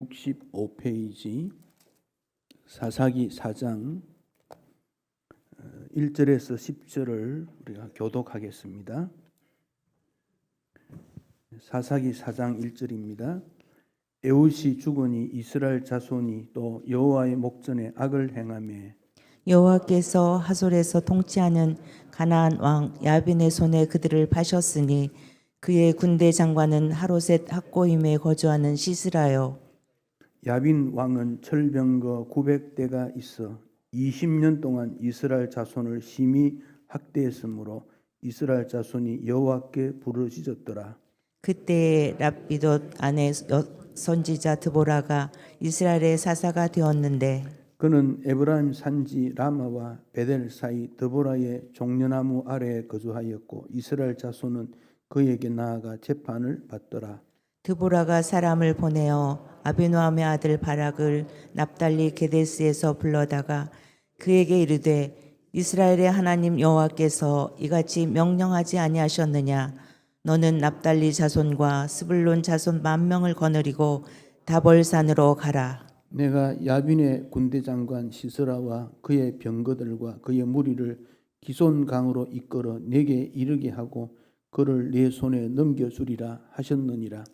65페이지 사사기 4장 1절에서 10절을 우리가 교독하겠습니다. 사사기 4장 1절입니다. 에훗이 죽으니 이스라엘 자손이 또 여호와의 목전에 악을 행하매 여호와께서 하솔에서 통치하는 가나안 왕 야빈의 손에 그들을 파셨으니 그의 군대 장관은 하로셋 학고임에 거주하는 시스라요. 야빈 왕은 철병거 900대가 있어 20년 동안 이스라엘 자손을 심히 학대했으므로 이스라엘 자손이 여호와께 부르짖었더라. 그때에 랍비돗 아내 선지자 드보라가 이스라엘의 사사가 되었는데 그는 에브라임 산지 라마와 베델 사이 드보라의 종려나무 아래에 거주하였고 이스라엘 자손은 그에게 나아가 재판을 받더라. 드보라가 사람을 보내어 아비노함의 아들 바락을 납달리 게데스에서 불러다가 그에게 이르되 이스라엘의 하나님 여호와께서 이같이 명령하지 아니하셨느냐. 너는 납달리 자손과 스불론 자손 10,000명을 거느리고 다볼산으로 가라. 내가 야빈의 군대 장관 시스라와 그의 병거들과 그의 무리를 기손강으로 이끌어 내게 이르게 하고 그를 내 손에 넘겨주리라 하셨느니라.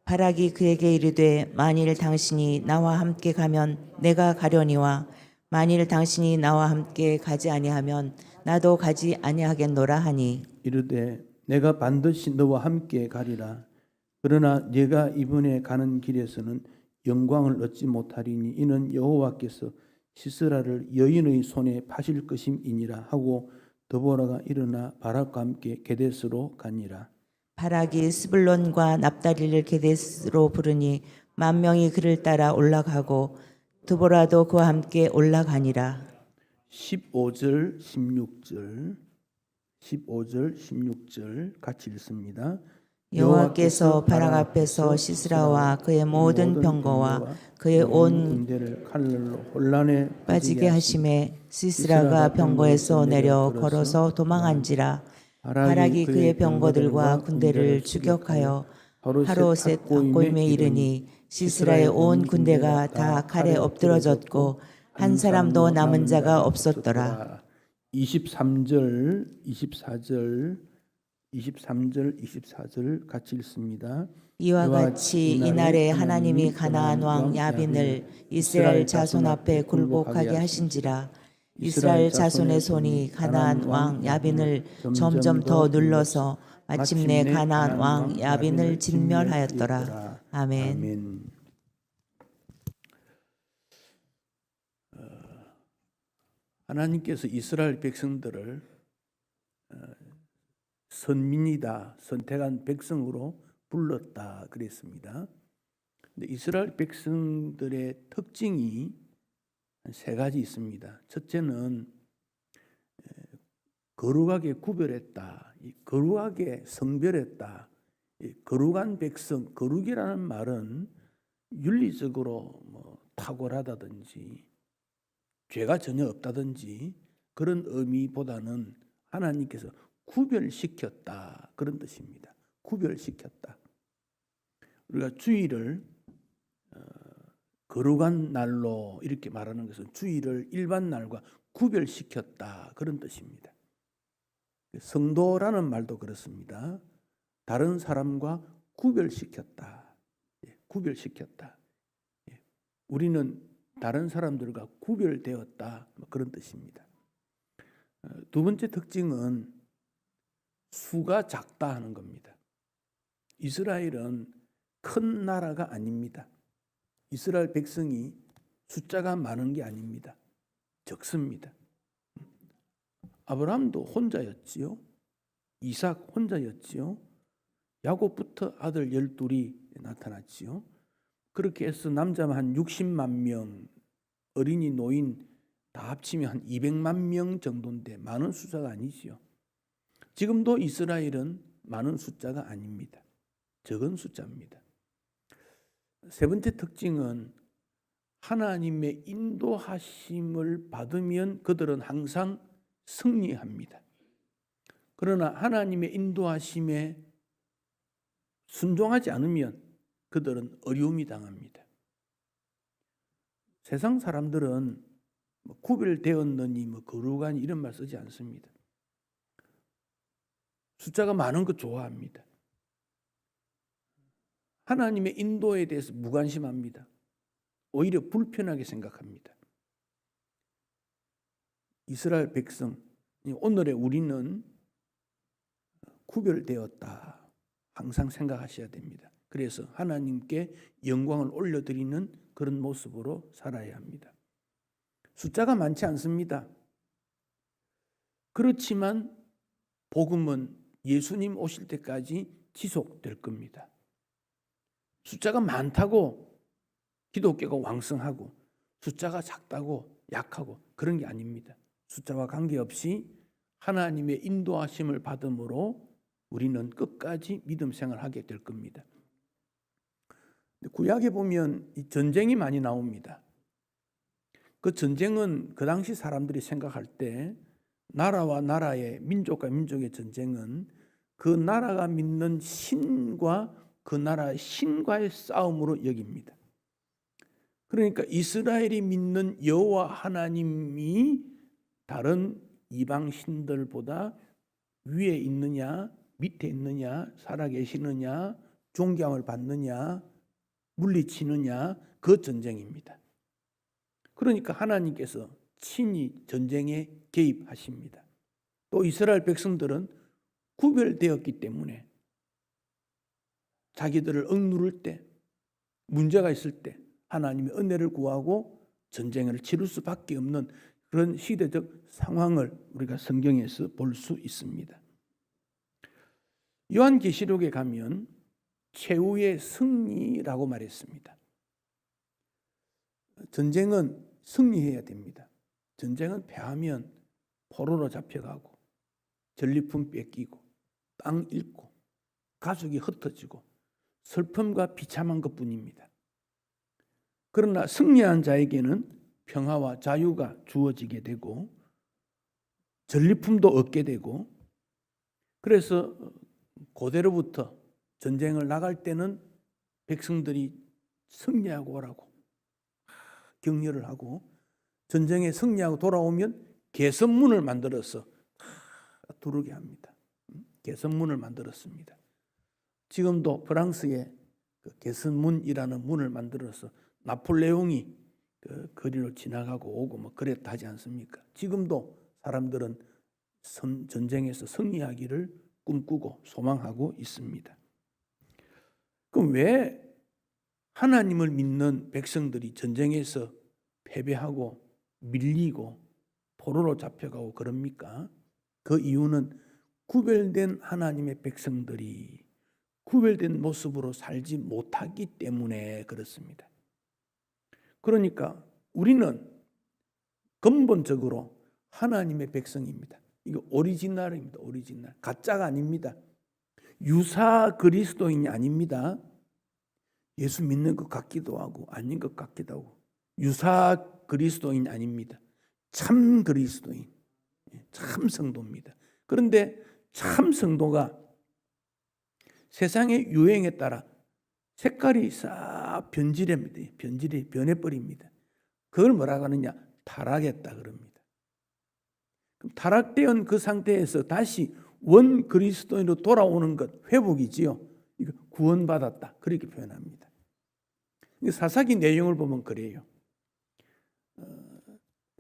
바락이 그에게 이르되 만일 당신이 나와 함께 가면 내가 가려니와 만일 당신이 나와 함께 가지 아니하면 나도 가지 아니하겠노라 하니 이르되 내가 반드시 너와 함께 가리라. 그러나 네가 이번에 가는 길에서는 영광을 얻지 못하리니 이는 여호와께서 시스라를 여인의 손에 파실 것임이니라 하고 드보라가 일어나 바락과 함께 게데스로 가니라. 바락이 스불론과 납달리를 게데스로 부르니 10,000명이 그를 따라 올라가고 드보라도 그와 함께 올라가니라. 15절 16절 같이 읽습니다. 여호와께서 바락 앞에서 시스라와 그의 모든 병거와 그의 온 군대를 칼날로 혼란에 빠지게 하심에 시스라가 병거에서 내려 걸어서 도망한지라. 바락이 그의 병거들과 군대를 추격하여 하로셋 학고임에 이르니 시스라의 온 군대가 다 칼에 엎드러졌고 한 사람도 남은 자가 없었더라. 23절 24절 같이 읽습니다. 이와 같이 이날에 하나님이 가나안 왕 야빈을 이스라엘 자손 앞에 굴복하게 하신지라. 이스라엘 자손의 손이 가나안 왕 야빈을 점점 더 눌러서 마침내 가나안 왕 야빈을 진멸하였더라. 아멘. 하나님께서 이스라엘 백성들을 선민이다, 선택한 백성으로 불렀다 그랬습니다. 근데 이스라엘 백성들의 특징이 세 가지 있습니다. 첫째는 거룩하게 구별했다, 거룩하게 성별했다. 거룩한 백성, 거룩이라는 말은 윤리적으로 탁월하다든지 죄가 전혀 없다든지 그런 의미보다는 하나님께서 구별시켰다 그런 뜻입니다. 구별시켰다. 우리가 주일을 거룩한 날로 이렇게 말하는 것은 주일을 일반 날과 구별시켰다 그런 뜻입니다. 성도라는 말도 그렇습니다. 다른 사람과 구별시켰다. 구별시켰다. 우리는 다른 사람들과 구별되었다 그런 뜻입니다. 두 번째 특징은 수가 작다 하는 겁니다. 이스라엘은 큰 나라가 아닙니다. 이스라엘 백성이 숫자가 많은 게 아닙니다. 적습니다. 아브라함도 혼자였지요. 이삭 혼자였지요. 야곱부터 아들 12이 나타났지요. 그렇게 해서 남자만 한 60만 명, 어린이 노인 다 합치면 한 200만 명 정도인데 많은 숫자가 아니지요. 지금도 이스라엘은 많은 숫자가 아닙니다. 적은 숫자입니다. 세 번째 특징은 하나님의 인도하심을 받으면 그들은 항상 승리합니다. 그러나 하나님의 인도하심에 순종하지 않으면 그들은 어려움이 당합니다. 세상 사람들은 뭐 구별되었느니 뭐 거룩하니 이런 말 쓰지 않습니다. 숫자가 많은 것 좋아합니다. 하나님의 인도에 대해서 무관심합니다. 오히려 불편하게 생각합니다. 이스라엘 백성, 오늘의 우리는 구별되었다. 항상 생각하셔야 됩니다. 그래서 하나님께 영광을 올려드리는 그런 모습으로 살아야 합니다. 숫자가 많지 않습니다. 그렇지만 복음은 예수님 오실 때까지 지속될 겁니다. 숫자가 많다고 기독교가 왕성하고 숫자가 작다고 약하고 그런 게 아닙니다. 숫자와 관계없이 하나님의 인도하심을 받음으로 우리는 끝까지 믿음 생활하게 될 겁니다. 구약에 보면 이 전쟁이 많이 나옵니다. 그 전쟁은 그 당시 사람들이 생각할 때 나라와 나라의 민족과 민족의 전쟁은 그 나라가 믿는 신과 그 나라의 신과의 싸움으로 여깁니다. 그러니까 이스라엘이 믿는 여호와 하나님이 다른 이방 신들보다 위에 있느냐 밑에 있느냐 살아계시느냐 존경을 받느냐 물리치느냐 그 전쟁입니다. 그러니까 하나님께서 친히 전쟁에 개입하십니다. 또 이스라엘 백성들은 구별되었기 때문에 자기들을 억누를 때 문제가 있을 때 하나님의 은혜를 구하고 전쟁을 치를 수밖에 없는 그런 시대적 상황을 우리가 성경에서 볼 수 있습니다. 요한계시록에 가면 최후의 승리라고 말했습니다. 전쟁은 승리해야 됩니다. 전쟁은 패하면 포로로 잡혀가고 전리품 뺏기고 땅 잃고 가족이 흩어지고 슬픔과 비참한 것뿐입니다. 그러나 승리한 자에게는 평화와 자유가 주어지게 되고 전리품도 얻게 되고 그래서 고대로부터 전쟁을 나갈 때는 백성들이 승리하고 오라고 격려를 하고 전쟁에 승리하고 돌아오면 개선문을 만들어서 두르게 합니다. 개선문을 만들었습니다. 지금도 프랑스에 그 개선문이라는 문을 만들어서 나폴레옹이 그 거리로 지나가고 오고 뭐 그랬다 하지 않습니까? 지금도 사람들은 전쟁에서 승리하기를 꿈꾸고 소망하고 있습니다. 그럼 왜 하나님을 믿는 백성들이 전쟁에서 패배하고 밀리고 포로로 잡혀가고 그럽니까? 그 이유는 구별된 하나님의 백성들이 구별된 모습으로 살지 못하기 때문에 그렇습니다. 그러니까 우리는 근본적으로 하나님의 백성입니다. 이거 오리지널입니다. 오리지널. 가짜가 아닙니다. 유사 그리스도인이 아닙니다. 예수 믿는 것 같기도 하고 아닌 것 같기도 하고 유사 그리스도인 아닙니다. 참 그리스도인, 참 성도입니다. 그런데 참 성도가 세상의 유행에 따라 색깔이 싹 변질합니다. 변질이 변해버립니다. 그걸 뭐라고 하느냐? 타락했다 그럽니다. 그럼 타락된 그 상태에서 다시 원 그리스도인으로 돌아오는 것 회복이지요. 이거 구원받았다 그렇게 표현합니다. 사사기 내용을 보면 그래요.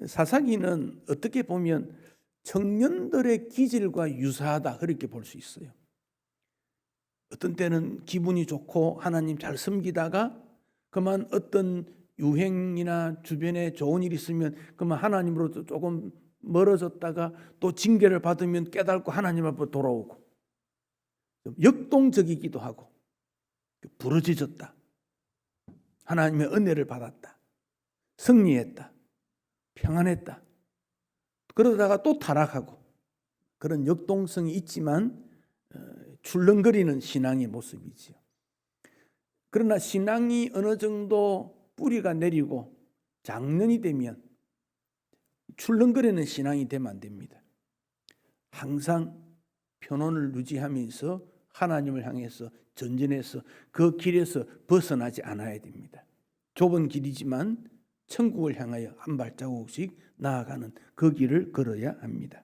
사사기는 어떻게 보면 청년들의 기질과 유사하다 그렇게 볼 수 있어요. 어떤 때는 기분이 좋고 하나님 잘 섬기다가 그만 어떤 유행이나 주변에 좋은 일이 있으면 그만 하나님으로부터 조금 멀어졌다가 또 징계를 받으면 깨닫고 하나님 앞으로 돌아오고 역동적이기도 하고 부러지졌다. 하나님의 은혜를 받았다. 승리했다. 평안했다. 그러다가 또 타락하고 그런 역동성이 있지만 출렁거리는 신앙의 모습이지요. 그러나 신앙이 어느 정도 뿌리가 내리고 장년이 되면 출렁거리는 신앙이 되면 안 됩니다. 항상 편온을 유지하면서 하나님을 향해서 전진해서 그 길에서 벗어나지 않아야 됩니다. 좁은 길이지만 천국을 향하여 한 발자국씩 나아가는 그 길을 걸어야 합니다.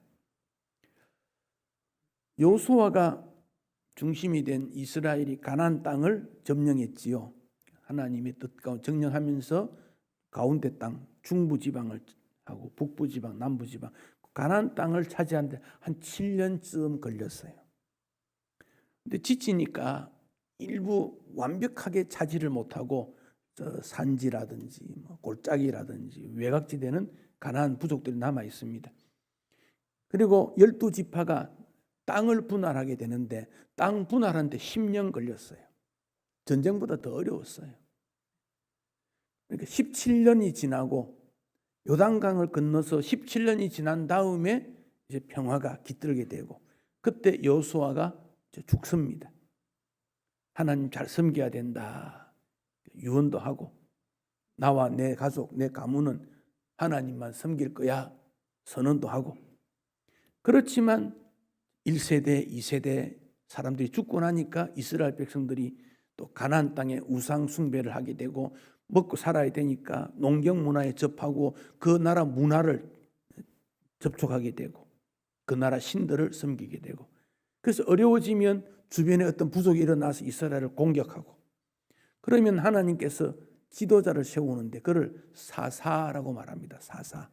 여호수아가 중심이 된 이스라엘이 가나안 땅을 점령했지요. 하나님의 뜻 가운데 점령하면서 가운데 땅, 중부 지방을 하고 북부 지방, 남부 지방, 가나안 땅을 차지하는데 한 7년쯤 걸렸어요. 근데 지치니까 일부 완벽하게 차지를 못하고 산지라든지 골짜기라든지 외곽지대는 가나안 부족들이 남아 있습니다. 그리고 12지파가 땅을 분할하게 되는데 땅 분할하는데 10년 걸렸어요. 전쟁보다 더 어려웠어요. 그러니까 17년이 지나고 요단강을 건너서 17년이 지난 다음에 이제 평화가 깃들게 되고, 그때 여호수아가 죽습니다. 하나님 잘 섬겨야 된다. 유언도 하고 나와 내 가족, 내 가문은 하나님만 섬길 거야 선언도 하고. 그렇지만 1세대, 2세대 사람들이 죽고 나니까 이스라엘 백성들이 또 가나안 땅에 우상 숭배를 하게 되고 먹고 살아야 되니까 농경 문화에 접하고 그 나라 문화를 접촉하게 되고 그 나라 신들을 섬기게 되고, 그래서 어려워지면 주변에 어떤 부족이 일어나서 이스라엘을 공격하고, 그러면 하나님께서 지도자를 세우는데 그를 사사라고 말합니다. 사사.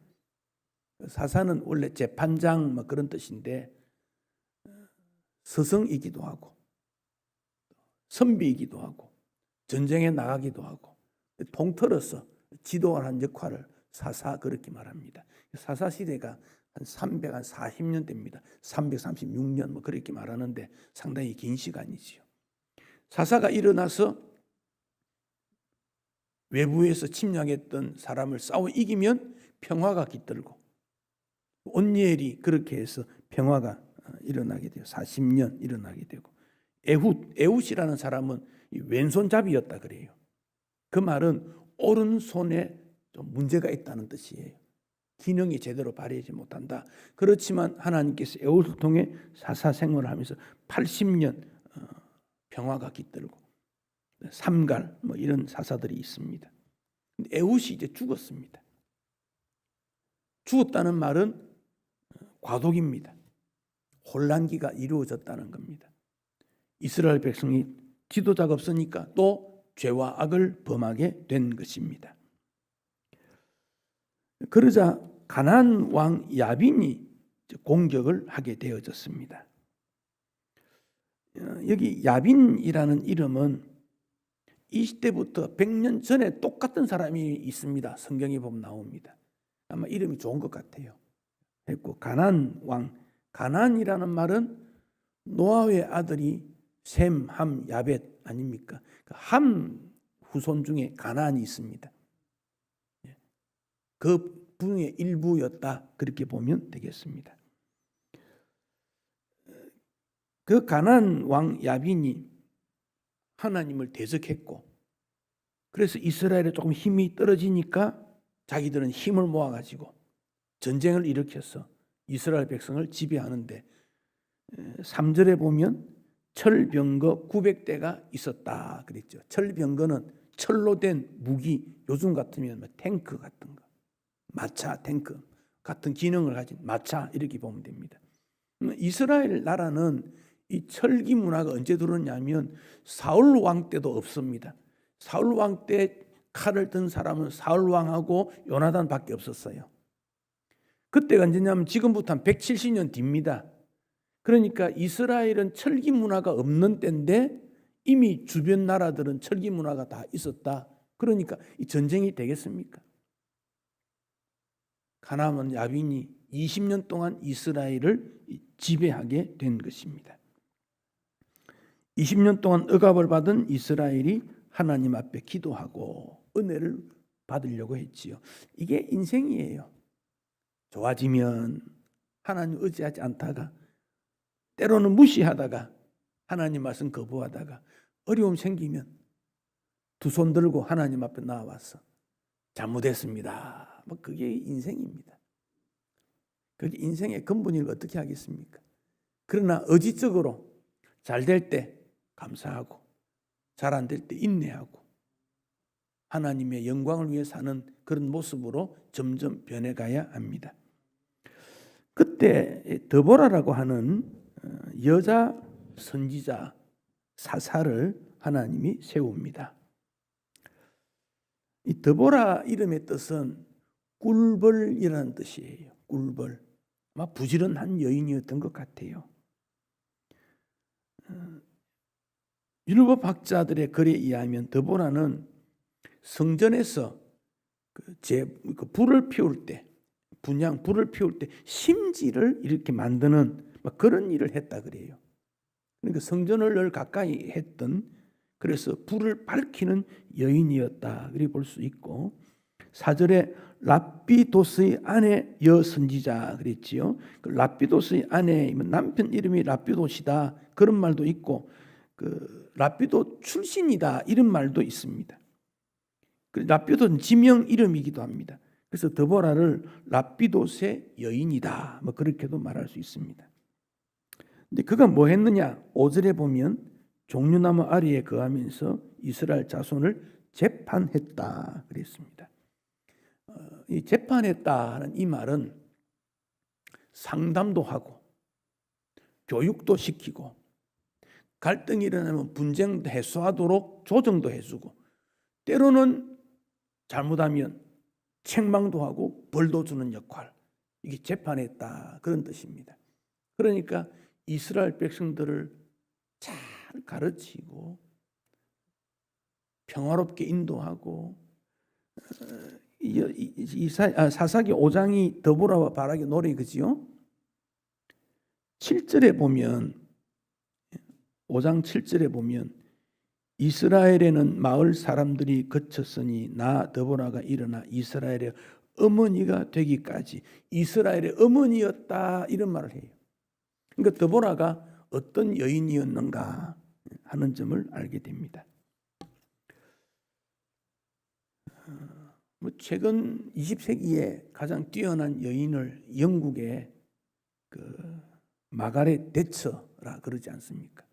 사사는 원래 재판장 그런 뜻인데 스승이기도 하고 선비이기도 하고 전쟁에 나가기도 하고 통틀어서 지도하는 역할을 사사 그렇게 말합니다. 사사 시대가 한 340년 됩니다. 336년 그렇게 말하는데 상당히 긴 시간이지요. 사사가 일어나서 외부에서 침략했던 사람을 싸워 이기면 평화가 깃들고, 온니엘이 그렇게 해서 평화가 일어나게 돼요. 40년 일어나게 되고, 에훗이라는 사람은 왼손잡이였다 그래요. 그 말은 오른손에 좀 문제가 있다는 뜻이에요. 기능이 제대로 발휘하지 못한다. 그렇지만 하나님께서 에훗을 통해 사사 생활을 하면서 80년 평화가 깃들고 삼갈 이런 사사들이 있습니다. 근데 에훗이 이제 죽었습니다. 죽었다는 말은 과도기입니다. 혼란기가 이루어졌다는 겁니다. 이스라엘 백성이 지도자가 없으니까 또 죄와 악을 범하게 된 것입니다. 그러자 가나안 왕 야빈이 공격을 하게 되어졌습니다. 여기 야빈이라는 이름은 이 시대부터 100년 전에 똑같은 사람이 있습니다. 성경에 보면 나옵니다. 아마 이름이 좋은 것 같아요. 했고, 가나안 왕, 가나안이라는 말은 노아의 아들이 셈, 함, 야벳 아닙니까? 함 후손 중에 가나안이 있습니다. 그 분의 일부였다 그렇게 보면 되겠습니다. 그 가나안 왕 야빈이 하나님을 대적했고, 그래서 이스라엘에 조금 힘이 떨어지니까 자기들은 힘을 모아가지고 전쟁을 일으켜서 이스라엘 백성을 지배하는데 3절에 보면 철병거 900대가 있었다 그랬죠. 철병거는 철로 된 무기, 요즘 같으면 탱크 같은 거, 마차 탱크 같은 기능을 가진 마차 이렇게 보면 됩니다. 이스라엘 나라는 이 철기 문화가 언제 들어오냐면 사울 왕 때도 없습니다. 사울 왕 때 칼을 든 사람은 사울 왕하고 요나단밖에 없었어요. 그때가 언제냐면 지금부터 한 170년 뒤입니다. 그러니까 이스라엘은 철기 문화가 없는 때인데 이미 주변 나라들은 철기 문화가 다 있었다. 그러니까 이 전쟁이 되겠습니까? 가나안 야빈이 20년 동안 이스라엘을 지배하게 된 것입니다. 20년 동안 억압을 받은 이스라엘이 하나님 앞에 기도하고 은혜를 받으려고 했지요. 이게 인생이에요. 좋아지면 하나님 의지하지 않다가, 때로는 무시하다가, 하나님 말씀 거부하다가, 어려움 생기면 두 손 들고 하나님 앞에 나와서 잘못했습니다. 그게 인생입니다. 그게 인생의 근본을 어떻게 하겠습니까? 그러나 의지적으로 잘 될 때 감사하고 잘 안 될 때 인내하고 하나님의 영광을 위해 사는 그런 모습으로 점점 변해가야 합니다. 그때 드보라라고 하는 여자 선지자 사사를 하나님이 세웁니다. 이 드보라 이름의 뜻은 꿀벌이라는 뜻이에요. 꿀벌. 아마 부지런한 여인이었던 것 같아요. 율법 학자들의 글에 의하면 드보라는 성전에서 불을 피울 때, 불을 피울 때 심지를 이렇게 만드는 그런 일을 했다 그래요. 그러니까 성전을 늘 가까이 했던, 그래서 불을 밝히는 여인이었다 그렇게 볼 수 있고, 4절에 랍비도스의 아내 여선지자 그랬지요. 그 랍비도스의 아내, 남편 이름이 랍비도시다 그런 말도 있고, 그 랍비도 출신이다 이런 말도 있습니다. 랍비도는 지명 이름이기도 합니다. 그래서 드보라를 랍비도스의 여인이다 뭐 그렇게도 말할 수 있습니다. 근데 그가 뭐 했느냐? 5절에 보면 종려나무 아래에 거하면서 이스라엘 자손을 재판했다 그랬습니다. 이 재판했다는 이 말은 상담도 하고 교육도 시키고 갈등이 일어나면 분쟁도 해소하도록 조정도 해주고, 때로는 잘못하면 책망도 하고 벌도 주는 역할, 이게 재판했다 그런 뜻입니다. 그러니까 이스라엘 백성들을 잘 가르치고 평화롭게 인도하고, 사사기 5장이 드보라와 바락의 노래 그지요? 7절에 보면, 5장 7절에 보면 이스라엘에는 마을 사람들이 그쳤으니 나 드보라가 일어나 이스라엘의 어머니가 되기까지 이스라엘의 어머니였다 이런 말을 해요. 그러니까 드보라가 어떤 여인이었는가 하는 점을 알게 됩니다. 최근 20세기에 가장 뛰어난 여인을 영국의 그 마가렛 대처라 그러지 않습니까?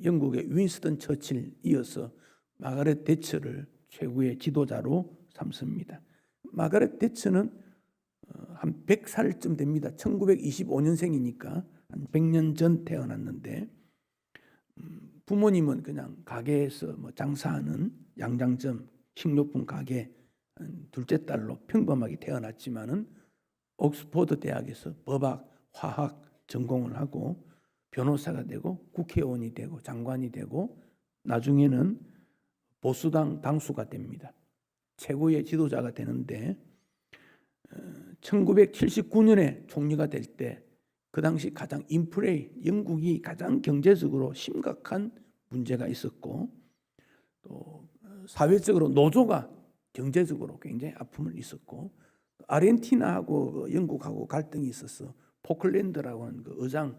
영국의 윈스턴 처칠 이어서 마가렛 대처를 최고의 지도자로 삼습니다. 마가렛 대처는 한 100살쯤 됩니다. 1925년생이니까 한 100년 전 태어났는데, 부모님은 그냥 가게에서 장사하는 양장점 식료품 가게 둘째 딸로 평범하게 태어났지만은 옥스퍼드 대학에서 법학, 화학 전공을 하고 변호사가 되고 국회의원이 되고 장관이 되고 나중에는 보수당 당수가 됩니다. 최고의 지도자가 되는데 1979년에 총리가 될 때 그 당시 가장 영국이 가장 경제적으로 심각한 문제가 있었고, 또 사회적으로 노조가 경제적으로 굉장히 아픔을 있었고, 아르헨티나하고 영국하고 갈등이 있어서 포클랜드라고 하는 그 의장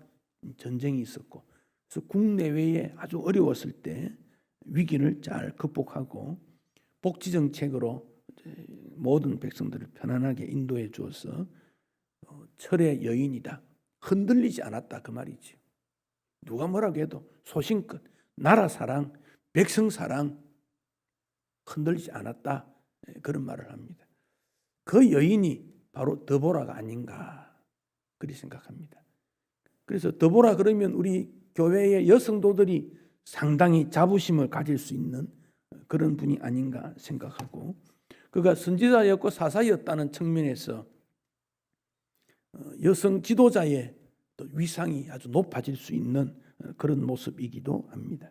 전쟁이 있었고, 그래서 국내외에 아주 어려웠을 때 위기를 잘 극복하고 복지 정책으로 모든 백성들을 편안하게 인도해 주어서 철의 여인이다, 흔들리지 않았다 그 말이죠. 누가 뭐라고 해도 소신껏 나라 사랑, 백성 사랑, 흔들리지 않았다 그런 말을 합니다. 그 여인이 바로 드보라가 아닌가 그리 생각합니다. 그래서 드보라 그러면 우리 교회의 여성도들이 상당히 자부심을 가질 수 있는 그런 분이 아닌가 생각하고, 그가 선지자였고 사사였다는 측면에서 여성 지도자의 또 위상이 아주 높아질 수 있는 그런 모습이기도 합니다.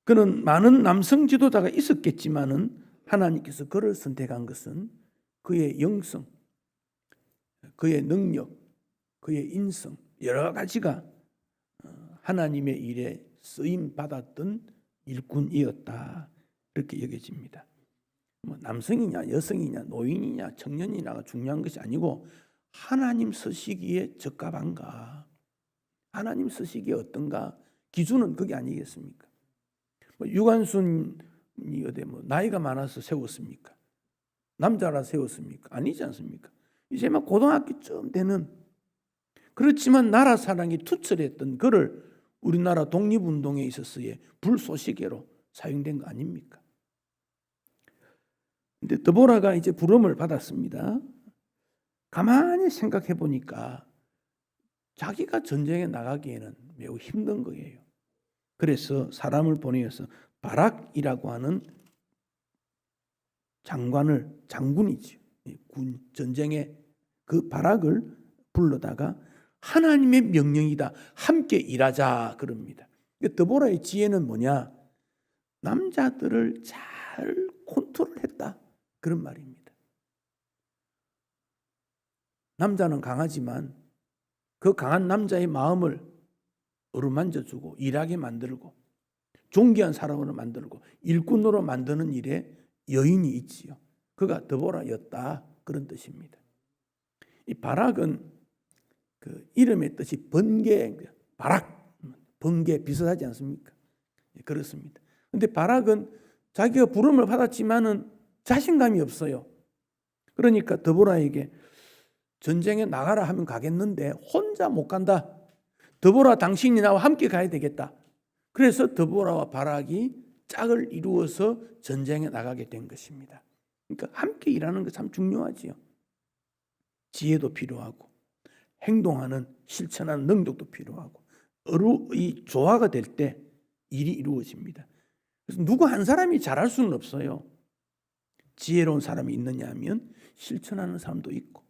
그는 많은 남성 지도자가 있었겠지만은 하나님께서 그를 선택한 것은 그의 영성, 그의 능력, 그의 인성 여러 가지가 하나님의 일에 쓰임 받았던 일꾼이었다 이렇게 여겨집니다. 남성이냐 여성이냐 노인이냐 청년이냐가 중요한 것이 아니고 하나님 쓰시기에 적합한가, 하나님 쓰시기에 어떤가, 기준은 그게 아니겠습니까? 유관순이 어디 나이가 많아서 세웠습니까? 남자라 세웠습니까? 아니지 않습니까? 이제 막 고등학교쯤 되는, 그렇지만 나라 사랑이 투철했던 그를 우리나라 독립운동에 있어서의 불쏘시개로 사용된 거 아닙니까? 근데 드보라가 이제 부름을 받았습니다. 가만히 생각해 보니까 자기가 전쟁에 나가기에는 매우 힘든 거예요. 그래서 사람을 보내서 바락이라고 하는 장군이죠. 군 전쟁에 그 바락을 불러다가 하나님의 명령이다. 함께 일하자 그럽니다. 드보라의 지혜는 뭐냐? 남자들을 잘 컨트롤했다. 그런 말입니다. 남자는 강하지만 그 강한 남자의 마음을 어루만져주고 일하게 만들고 존귀한 사람으로 만들고 일꾼으로 만드는 일에 여인이 있지요. 그가 드보라였다. 그런 뜻입니다. 이 바락은 그 이름의 뜻이 번개, 바락, 번개 비슷하지 않습니까? 그렇습니다. 근데 바락은 자기가 부름을 받았지만은 자신감이 없어요. 그러니까 드보라에게 전쟁에 나가라 하면 가겠는데 혼자 못 간다. 드보라 당신이 나와 함께 가야 되겠다. 그래서 드보라와 바락이 짝을 이루어서 전쟁에 나가게 된 것입니다. 그러니까 함께 일하는 거 참 중요하지요. 지혜도 필요하고 행동하는 실천하는 능력도 필요하고 이 조화가 될 때 일이 이루어집니다. 그래서 누구 한 사람이 잘할 수는 없어요. 지혜로운 사람이 있느냐 하면 실천하는 사람도 있고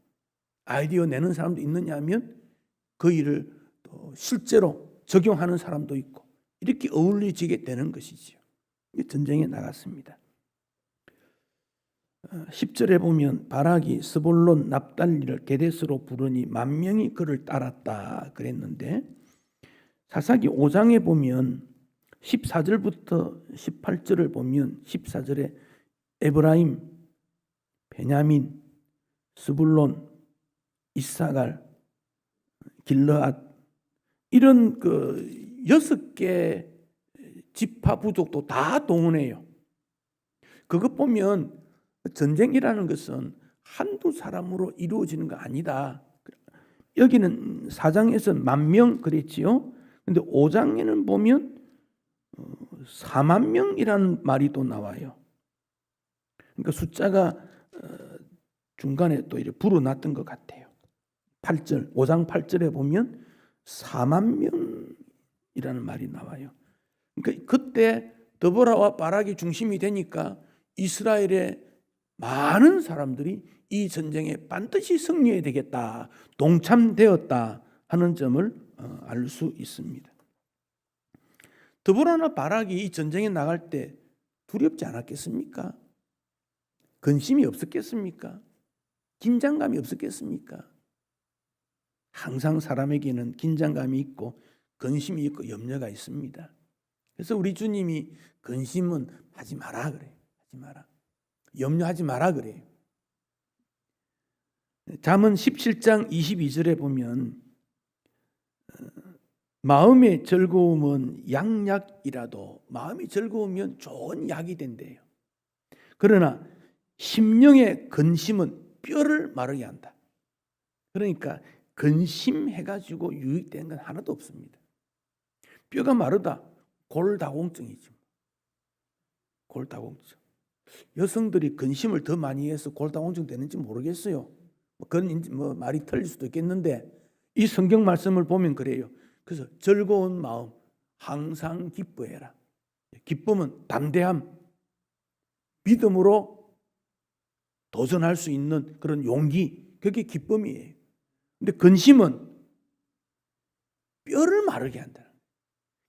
아이디어 내는 사람도 있느냐 하면 그 일을 또 실제로 적용하는 사람도 있고 이렇게 어울려지게 되는 것이지요. 전쟁에 나갔습니다. 10절에 보면 바락이 스볼론 납달리를 게데스로 부르니 10,000명이 그를 따랐다 그랬는데 사사기 5장에 보면 14절부터 18절을 보면 14절에 에브라임, 베냐민, 스불론, 이사갈, 길르앗 이런 그 6개 지파 부족도 다 동원해요. 그것 보면 전쟁이라는 것은 한두 사람으로 이루어지는 거 아니다. 여기는 4장에서 10,000명 그랬지요. 근데 5장에는 보면 40,000명이라는 말이 또 나와요. 그러니까 숫자가 중간에 또 이렇게 불어났던 것 같아요. 8절, 5장 8절에 보면 40,000명이라는 말이 나와요. 그러니까 그때 드보라와 바락이 중심이 되니까 이스라엘의 많은 사람들이 이 전쟁에 반드시 승리해야 되겠다, 동참되었다 하는 점을 알 수 있습니다. 드보라나 바락이 이 전쟁에 나갈 때 두렵지 않았겠습니까? 근심이 없었겠습니까? 긴장감이 없었겠습니까? 항상 사람에게는 긴장감이 있고 근심이 있고 염려가 있습니다. 그래서 우리 주님이 근심은 하지 마라 그래요. 하지 마라. 염려하지 마라 그래요. 잠언 17장 22절에 보면 마음의 즐거움은 양약이라도 마음이 즐거우면 좋은 약이 된대요. 그러나 심령의 근심은 뼈를 마르게 한다. 그러니까 근심해가지고 유익되는 건 하나도 없습니다. 뼈가 마르다 골다공증이죠. 골다공증. 여성들이 근심을 더 많이 해서 골다공증 되는지 모르겠어요. 그건 말이 틀릴 수도 있겠는데 이 성경 말씀을 보면 그래요. 그래서 즐거운 마음 항상 기뻐해라. 기쁨은 담대함, 믿음으로 도전할 수 있는 그런 용기, 그게 기쁨이에요. 근데 근심은 뼈를 마르게 한다.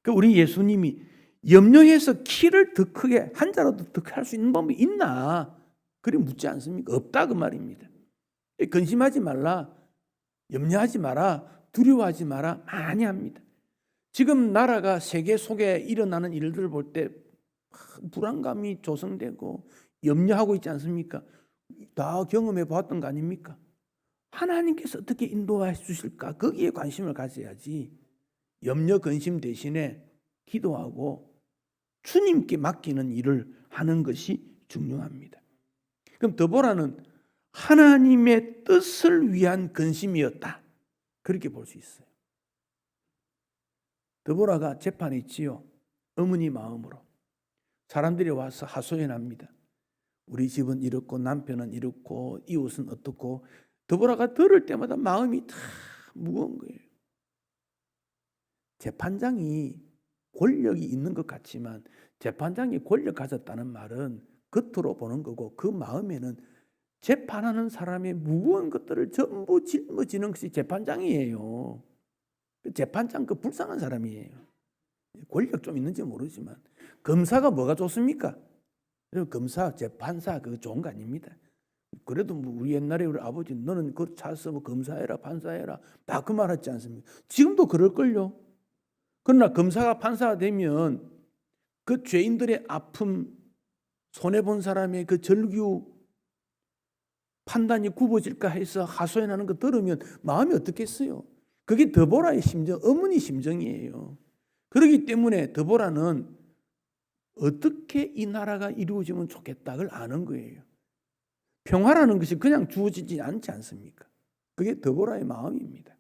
그러니까 우리 예수님이 염려해서 키를 더 크게 한 자라도 더 크게 할 수 있는 방법이 있나? 그리 묻지 않습니까? 없다 그 말입니다. 근심하지 말라, 염려하지 마라, 두려워하지 마라 많이 합니다. 지금 나라가 세계 속에 일어나는 일들을 볼 때 불안감이 조성되고 염려하고 있지 않습니까? 다 경험해 보았던 거 아닙니까? 하나님께서 어떻게 인도해 주실까? 거기에 관심을 가져야지. 염려 근심 대신에 기도하고 주님께 맡기는 일을 하는 것이 중요합니다. 그럼 드보라는 하나님의 뜻을 위한 근심이었다. 그렇게 볼 수 있어요. 드보라가 재판에 있지요. 어머니 마음으로. 사람들이 와서 하소연합니다. 우리 집은 이렇고 남편은 이렇고 이웃은 어떻고 드보라가 들을 때마다 마음이 다 무거운 거예요. 재판장이 권력이 있는 것 같지만 재판장이 권력 가졌다는 말은 겉으로 보는 거고 그 마음에는 재판하는 사람의 무거운 것들을 전부 짊어지는 것이 재판장이에요. 재판장 그 불쌍한 사람이에요. 권력 좀 있는지 모르지만 검사가 뭐가 좋습니까? 검사, 재판사 그거 좋은 거 아닙니다. 그래도 뭐 우리 옛날에 우리 아버지 너는 그 차서 뭐 검사해라 판사해라 다 그 말 하지 않습니까? 지금도 그럴걸요. 그러나 검사가 판사가 되면 그 죄인들의 아픔 손해본 사람의 그 절규 판단이 굽어질까 해서 하소연하는 거 들으면 마음이 어떻겠어요? 그게 드보라의 심정, 어머니 심정이에요. 그렇기 때문에 드보라는 어떻게 이 나라가 이루어지면 좋겠다 그걸 아는 거예요. 평화라는 것이 그냥 주어지지 않지 않습니까? 그게 드보라의 마음입니다.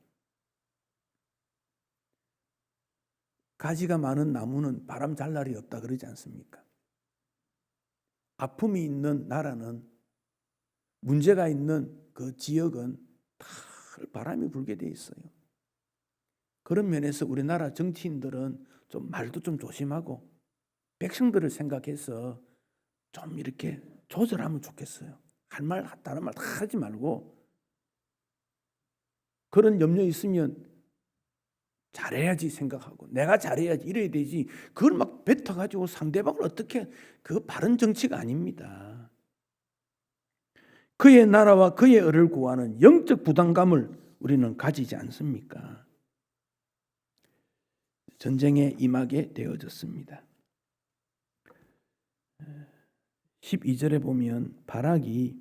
가지가 많은 나무는 바람 잘 날이 없다 그러지 않습니까? 아픔이 있는 나라는 문제가 있는 그 지역은 다 바람이 불게 돼 있어요. 그런 면에서 우리나라 정치인들은 좀 말도 좀 조심하고 백성들을 생각해서 좀 이렇게 조절하면 좋겠어요. 할 말, 다른 말 다 하지 말고 그런 염려 있으면 잘해야지 생각하고 내가 잘해야지 이래야 되지 그걸 막 뱉어가지고 상대방을 어떻게 그거 바른 정치가 아닙니다. 그의 나라와 그의 을을 구하는 영적 부담감을 우리는 가지지 않습니까? 전쟁에 임하게 되어졌습니다. 12절에 보면 바락이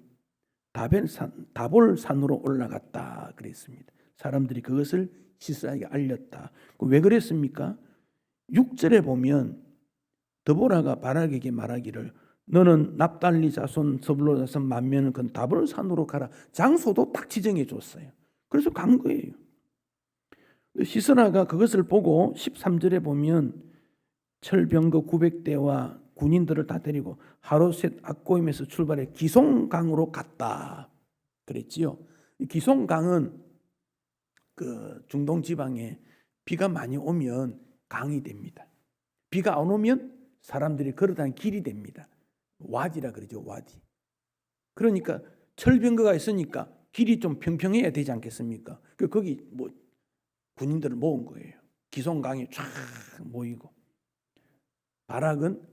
다볼산으로 올라갔다 그랬습니다. 사람들이 그것을 시스라에게 알렸다. 왜 그랬습니까? 6절에 보면 드보라가 바락에게 말하기를 너는 납달리 자손 스불론 자손 만면은 그 다볼산으로 가라. 장소도 딱 지정해 줬어요. 그래서 간 거예요. 시스라가 그것을 보고 13절에 보면 철병거 900대와 군인들을 다 데리고 하로셋 악고임에서 출발해 기송강으로 갔다 그랬지요. 기송강은 그 중동 지방에 비가 많이 오면 강이 됩니다. 비가 안 오면 사람들이 걸어다니는 길이 됩니다. 와디라 그러죠. 와디. 그러니까 철병거가 있으니까 길이 좀 평평해야 되지 않겠습니까? 거기 뭐 군인들을 모은 거예요. 기송강이 쫙 모이고 바락은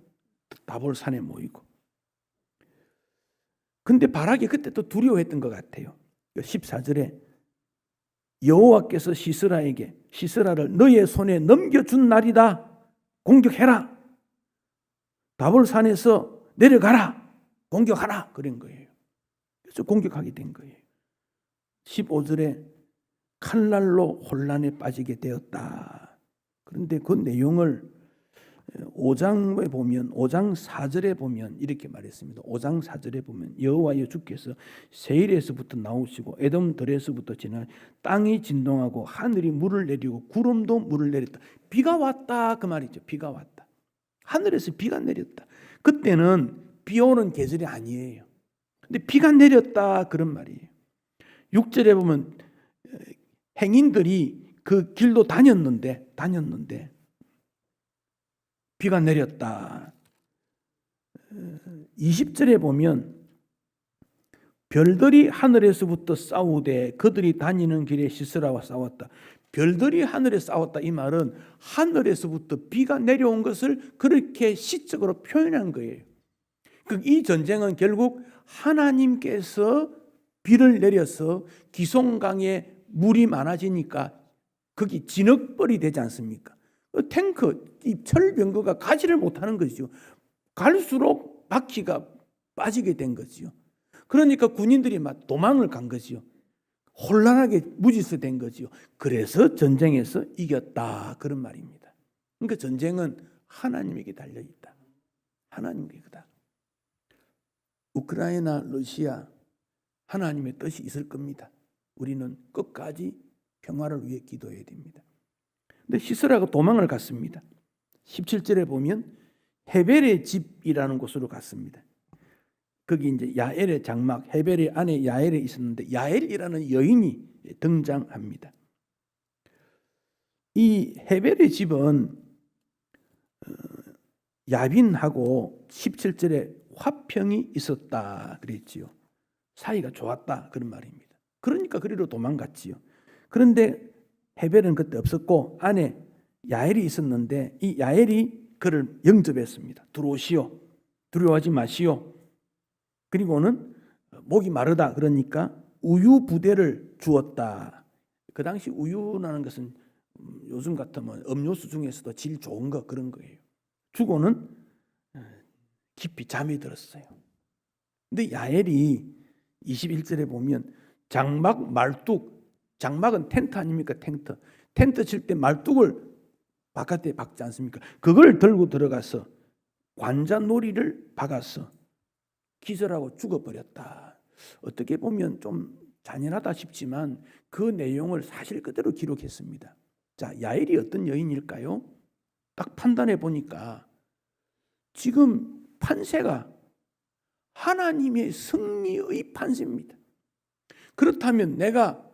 다볼산에 모이고. 근데 바락이 그때 또 두려워했던 것 같아요. 14절에 여호와께서 시스라를 너의 손에 넘겨준 날이다. 공격해라. 다볼산에서 내려가라. 공격하라. 그런 거예요. 그래서 공격하게 된 거예요. 15절에 칼날로 혼란에 빠지게 되었다. 그런데 그 내용을 5장에 보면 5장 4절에 보면 이렇게 말했습니다. 5장 4절에 보면 여호와여 주께서 세일에서부터 나오시고 에돔들에서부터 지나 땅이 진동하고 하늘이 물을 내리고 구름도 물을 내렸다. 비가 왔다 그 말이죠. 비가 왔다. 하늘에서 비가 내렸다. 그때는 비 오는 계절이 아니에요. 근데 비가 내렸다 그런 말이에요. 6절에 보면 행인들이 그 길로 다녔는데 비가 내렸다. 20절에 보면 별들이 하늘에서부터 싸우되 그들이 다니는 길에 시스라와 싸웠다. 별들이 하늘에 싸웠다. 이 말은 하늘에서부터 비가 내려온 것을 그렇게 시적으로 표현한 거예요. 이 전쟁은 결국 하나님께서 비를 내려서 기송강에 물이 많아지니까 거기 진흙벌이 되지 않습니까? 탱크, 이 철병거가 가지를 못하는 것이죠. 갈수록 바퀴가 빠지게 된 거지요. 그러니까 군인들이 막 도망을 간 거지요. 혼란하게 무질서된 거지요. 그래서 전쟁에서 이겼다 그런 말입니다. 그러니까 전쟁은 하나님에게 달려 있다. 하나님에게다. 우크라이나, 러시아 하나님의 뜻이 있을 겁니다. 우리는 끝까지 평화를 위해 기도해야 됩니다. 근데 시스라가 도망을 갔습니다. 17절에 보면 헤벨의 집이라는 곳으로 갔습니다. 거기 이제 야엘의 장막 헤벨의 아내 야엘이 있었는데 야엘이라는 여인이 등장합니다. 이 헤벨의 집은 야빈하고 17절에 화평이 있었다 그랬지요. 사이가 좋았다 그런 말입니다. 그러니까 그리로 도망갔지요. 그런데 헤벨은 그때 없었고 아내 야엘이 있었는데 이 야엘이 그를 영접했습니다. 들어오시오. 두려워하지 마시오. 그리고는 목이 마르다 그러니까 우유 부대를 주었다. 그 당시 우유라는 것은 요즘 같으면 음료수 중에서도 질 좋은 거 그런 거예요. 주고는 깊이 잠이 들었어요. 근데 야엘이 21절에 보면 장막 말뚝, 장막은 텐트 아닙니까? 텐트 칠 때 말뚝을 바깥에 박지 않습니까? 그걸 들고 들어가서 관자놀이를 박아서 기절하고 죽어버렸다. 어떻게 보면 좀 잔인하다 싶지만 그 내용을 사실 그대로 기록했습니다. 자, 야엘이 어떤 여인일까요? 딱 판단해 보니까 지금 판세가 하나님의 승리의 판세입니다. 그렇다면 내가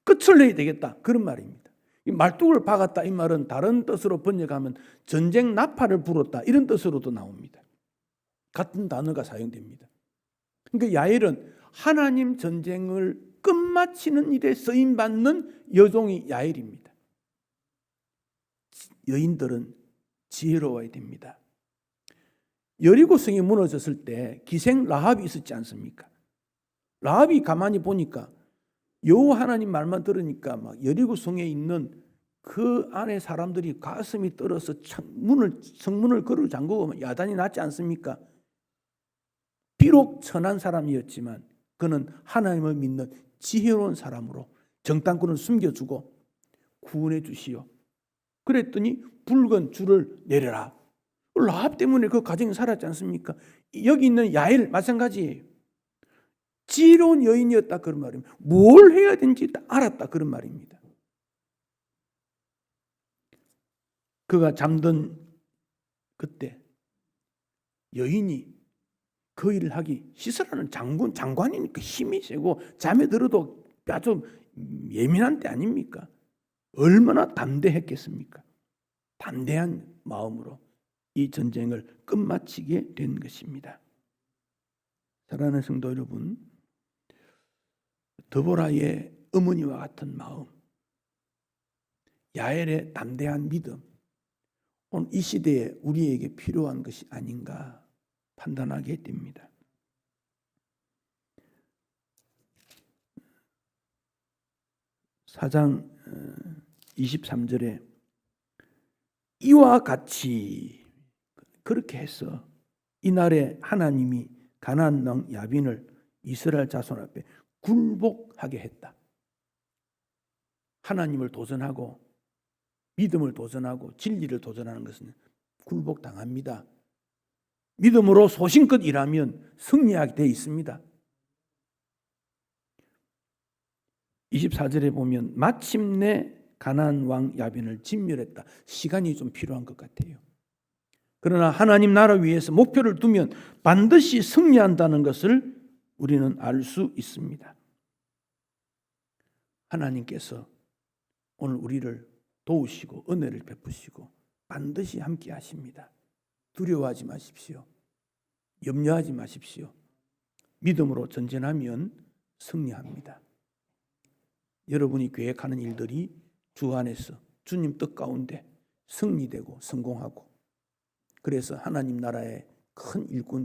끝을 내야 되겠다 그런 말입니다. 이 말뚝을 박았다 이 말은 다른 뜻으로 번역하면 전쟁 나팔을 불었다 이런 뜻으로도 나옵니다. 같은 단어가 사용됩니다. 그러니까 야엘은 하나님 전쟁을 끝마치는 일에 쓰임받는 여종이 야엘입니다. 여인들은 지혜로워야 됩니다. 여리고성이 무너졌을 때 기생 라합이 있었지 않습니까? 라합이 가만히 보니까 여호와 하나님 말만 들으니까 막 여리고성에 있는 그 안에 사람들이 가슴이 떨어서 성문을 걸어 잠그고 야단이 났지 않습니까? 비록 천한 사람이었지만 그는 하나님을 믿는 지혜로운 사람으로 정탐꾼을 숨겨주고 구원해 주시오. 그랬더니 붉은 줄을 내려라. 라합 때문에 그 가정이 살았지 않습니까? 여기 있는 야엘 마찬가지예요. 지혜로운 여인이었다 그런 말입니다. 뭘 해야 되는지 알았다 그런 말입니다. 그가 잠든 그때 여인이 그 일을 하기 시스라는 장관이니까 힘이 세고 잠에 들어도 아주 예민한 때 아닙니까? 얼마나 담대했겠습니까? 담대한 마음으로 이 전쟁을 끝마치게 된 것입니다. 사랑하는 성도 여러분, 드보라의 어머니와 같은 마음, 야엘의 담대한 믿음, 오늘 이 시대에 우리에게 필요한 것이 아닌가 판단하게 됩니다. 사장 23절에 이와 같이 그렇게 해서 이날에 하나님이 가나안 왕 야빈을 이스라엘 자손 앞에 굴복하게 했다. 하나님을 도전하고 믿음을 도전하고 진리를 도전하는 것은 굴복당합니다. 믿음으로 소신껏 일하면 승리하게 되어 있습니다. 24절에 보면 마침내 가나안 왕 야빈을 진멸했다. 시간이 좀 필요한 것 같아요. 그러나 하나님 나라 위해서 목표를 두면 반드시 승리한다는 것을 우리는 알 수 있습니다. 하나님께서 오늘 우리를 도우시고 은혜를 베푸시고 반드시 함께 하십니다. 두려워하지 마십시오. 염려하지 마십시오. 믿음으로 전진하면 승리합니다. 여러분이 계획하는 일들이 주 안에서 주님 뜻 가운데 승리되고 성공하고 그래서 하나님 나라의 큰 일꾼